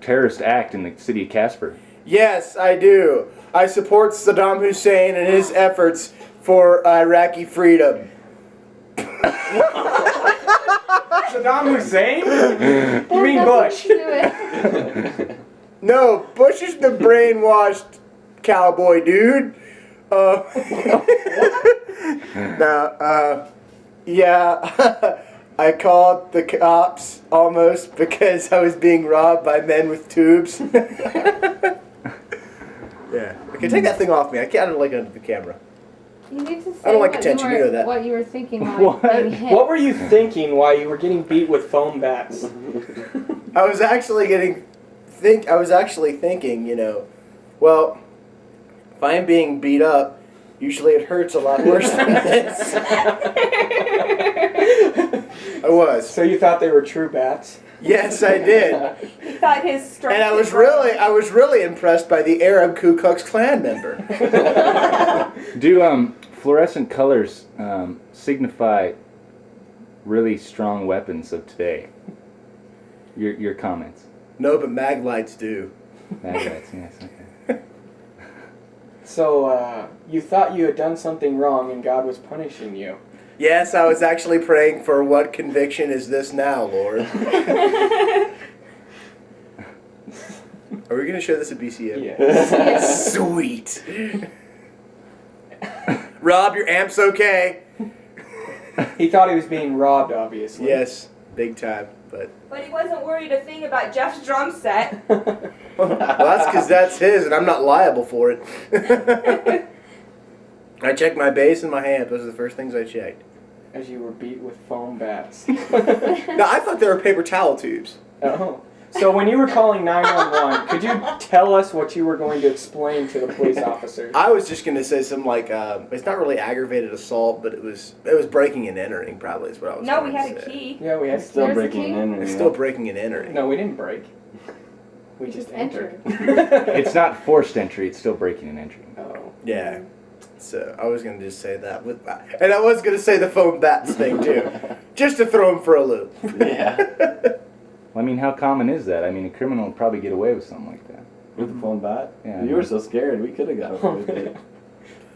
Terrorist act in the city of Casper. Yes, I do. I support Saddam Hussein and his efforts for Iraqi freedom. Saddam Hussein? You mean Bush? No, Bush is the brainwashed cowboy dude. Yeah, I called the cops almost because I was being robbed by men with tubes. Yeah. Okay, take that thing off me. I don't like it under the camera. You need to say I don't like attention, you know that. what you were thinking while you were getting hit. What were you thinking while you were getting beat with foam bats? I was actually thinking, you know, well, if I'm being beat up, usually it hurts a lot worse than this. I was. So you thought they were true bats? Yes, I did. He thought his strength. And I was really impressed by the Arab Ku Klux Klan member. Do fluorescent colors signify really strong weapons of today? Your comments. No, but mag lights do. Mag lights, yes, okay. So you thought you had done something wrong and God was punishing you. Yes, I was actually praying for what conviction is this now, Lord? Are we going to show this at BCM? Yes. Sweet. Rob, your amp's okay. He thought he was being robbed, obviously. Yes, big time, but he wasn't worried a thing about Jeff's drum set. well, that's because that's his, and I'm not liable for it. I checked my bass and my amp. Those are the first things I checked. As you were beat with foam bats. No, I thought they were paper towel tubes. Oh. So when you were calling 911, could you tell us what you were going to explain to the police officers? I was just going to say some it's not really aggravated assault, but it was breaking and entering. Probably is what I was. No, going we to had a say. key. Yeah, we had Still breaking and entering. It's still breaking and entering. No, we didn't break. We just entered. It's not forced entry, it's still breaking and entering. Oh. Yeah. So I was going to just say that with that. And I was going to say the foam bats thing too. Just to throw him for a loop. Yeah. Well, I mean, how common is that? I mean, a criminal would probably get away with something like that. With the phone bat? Yeah. You were so scared. We could have got away with it.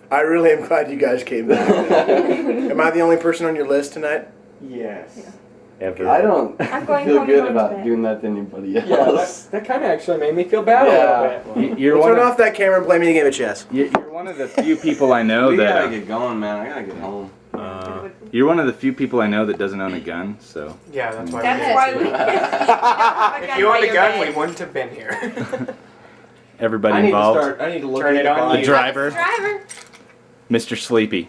I really am glad you guys came back. Am I the only person on your list tonight? Yes. Yeah. Ever. I don't I'm going feel home good and about going to bed. doing that to anybody Yeah, else. that kind of actually made me feel bad a little bit. You're We'll one turn of, off that camera and play me a game of chess. you're one of the few people I know We gotta that get going, man. I gotta get home. you're one of the few people I know that doesn't own a gun. So Yeah, that's why. That's why we. If you owned a gun, we wouldn't have been here. everybody I need involved. to start. I need to look Turn at it on. The driver, Driver. Mr. Sleepy,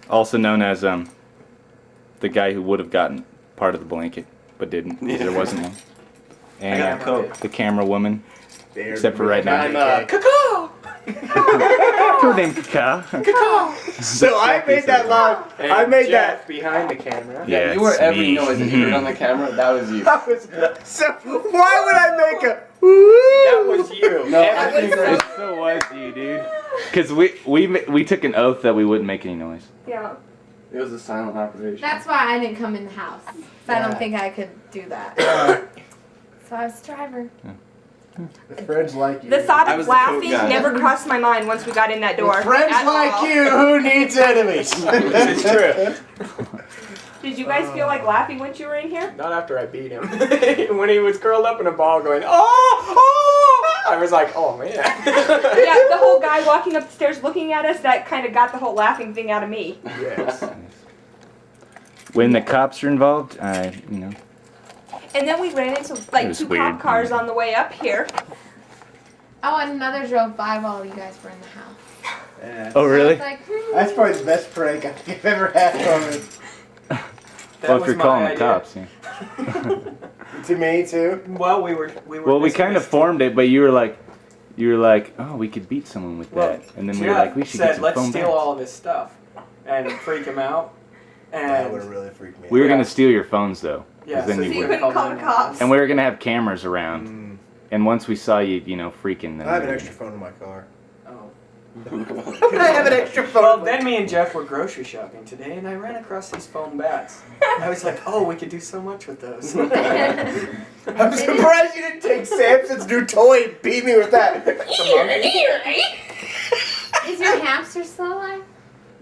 also known as the guy who would have gotten part of the blanket but didn't because there wasn't one, and I got Coke. the camera woman, There, except for right now. I'm, Go name Kaka. so I made that loud. And I made Jeff that. behind the camera. Yeah, you were it's every me. noise that you heard on the camera. That was you. So why would I make a? That was you. No, Everything It so was you, dude. Because we took an oath that we wouldn't make any noise. Yeah. It was a silent operation. That's why I didn't come in the house. So I Yeah. don't think I could do that. So I was the driver. The friends like you. The thought I of was the coke laughing guy. never crossed my mind once we got in that door. Friends At like all. you, who needs enemies? It's true. Did you guys feel like laughing once you were in here? Not after I beat him. When he was curled up in a ball going, oh! I was like, oh man. Yeah, the whole guy walking up the stairs looking at us, that kind of got the whole laughing thing out of me. Yes. When the cops are involved, And then we ran into It like was two weird. cop cars on the way up here. Oh, and another drove by while you guys were in the house. Yeah. Oh, really? So I was like, That's probably the best prank I've ever had from it. Well, if you're calling the cops, yeah. To me too. Well, we were. Well, we kind of dismissed. formed it, but you were like, oh, we could beat someone with Well, that, and then we were Jeff like, we should said, get some let's foam steal bats. all of his stuff and freak him out. That would have And really freaked me out. We were Yeah. gonna steal your phones though, yeah, then so you So you were- couldn't call the cops. and we were gonna have cameras around, Mm. and once we saw you, freaking, then I have we an were extra phone in my car. Oh. I have an extra phone. Well, then me and Jeff were grocery shopping today, and I ran across these foam bats. I was like, oh, we could do so much with those. I'm surprised you didn't take Samson's new toy and beat me with that. Is your hamster still alive?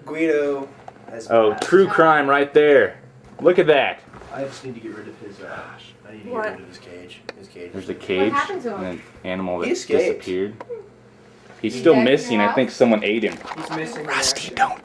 Guido has Oh, passed. true crime right there. Look at that. I just need to get rid of his. I need to What? get rid of his cage. His cage. There's a cage happened to him? and an animal that He escaped. disappeared. He's still back in missing. your I think someone ate him. He's missing. Rusty, don't